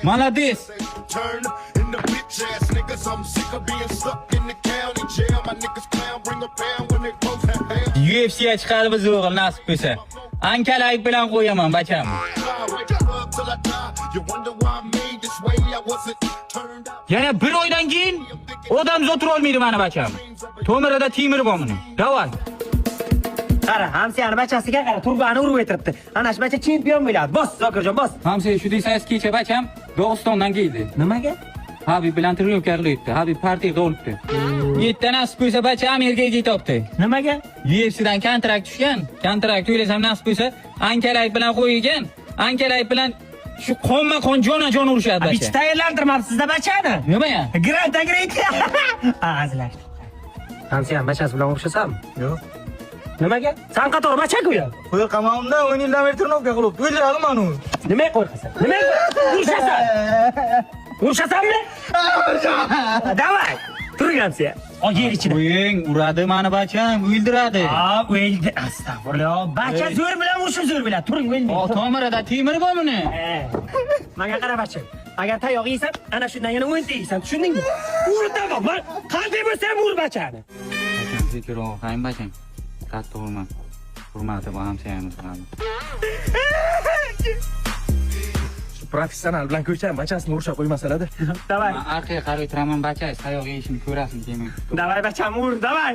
Молодец. Turn in the bitch ass niggas. I'm sick of being stuck in the county jail. My niggas clown, bring a pound when they close that down. UFC'ye chiqarib o'g'il nasib bo'lsa. Ankalayib bilan qo'yaman bacham. Till I die. You wonder why I made this way. I wasn't turned out. Yana bir oydan keyin odam zotur olmaydi meni bacham. To'mirida temir bor buni. Davay. Qara, hamsiyani bachasiga qara, turbani urib o'tiribdi. Ana shu bacha chempion bo'ladi. Bos, Zokirjon, bos. Hamsa shu deysangiz kecha bacham Dog'istondan keldi. Nimaga? Habib bilan tryukka qilyapti. Habib partiyaga olibdi. 7 ta nasib bo'lsa bacha Amerikaga ketibdi. Nimaga? UFC'dan kontrakt tushgan. Kontrakt to'lasam nasib bo'lsa Ankalayib bilan qo'ygan. Ankalayib bilan shu qonma-qon jona-jon urishadi bacha. Bitta tayyorlantirmabsiz-da bachani. Nima ya? Grant. Azlash. Hamsiyani bachasi bilan urishasizmi? Yo'q. Nimaga? Sen qator bacha-ku ya. Qo'y qamoqda 10 yildan beri turnovka qilib, o'ldiradi meni u. Nimaga qo'rqasan? Nimaga? Urishasan. Urishasanmi? Davay. Turgansiz. O yer ichida. Qo'ying, uradi meni bacham, o'ldiradi. O'ldi. Astag'firullah. Bacha zo'r bilan urishib zo'r bilan. Turing, o'lmang. Tomirida temir bor buni. Menga qara bacham. Agar tayoq yeysan, ana shundan yana 10 ta yeysan, tushundingmi? Urdaman. Qanday bo'lsa ham ur bachani. Bacham, zikroq, qayn bacham. Qattiq urma. Hurmati bu hamsiyamiz bilan. Professional bilan ko'cham, bachasini urishib qo'ymasalar-da. Davay. Arqaga qarab turaman bacha, tayoq yeyishini ko'rasin demak. Davay bacham, ur, davay.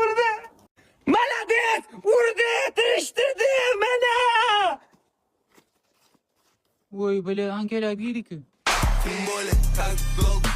Urdi. Молодец! Urdi, tirishtirdi meni. Voy, bile Ankalayib yedi-ku. Более так долго.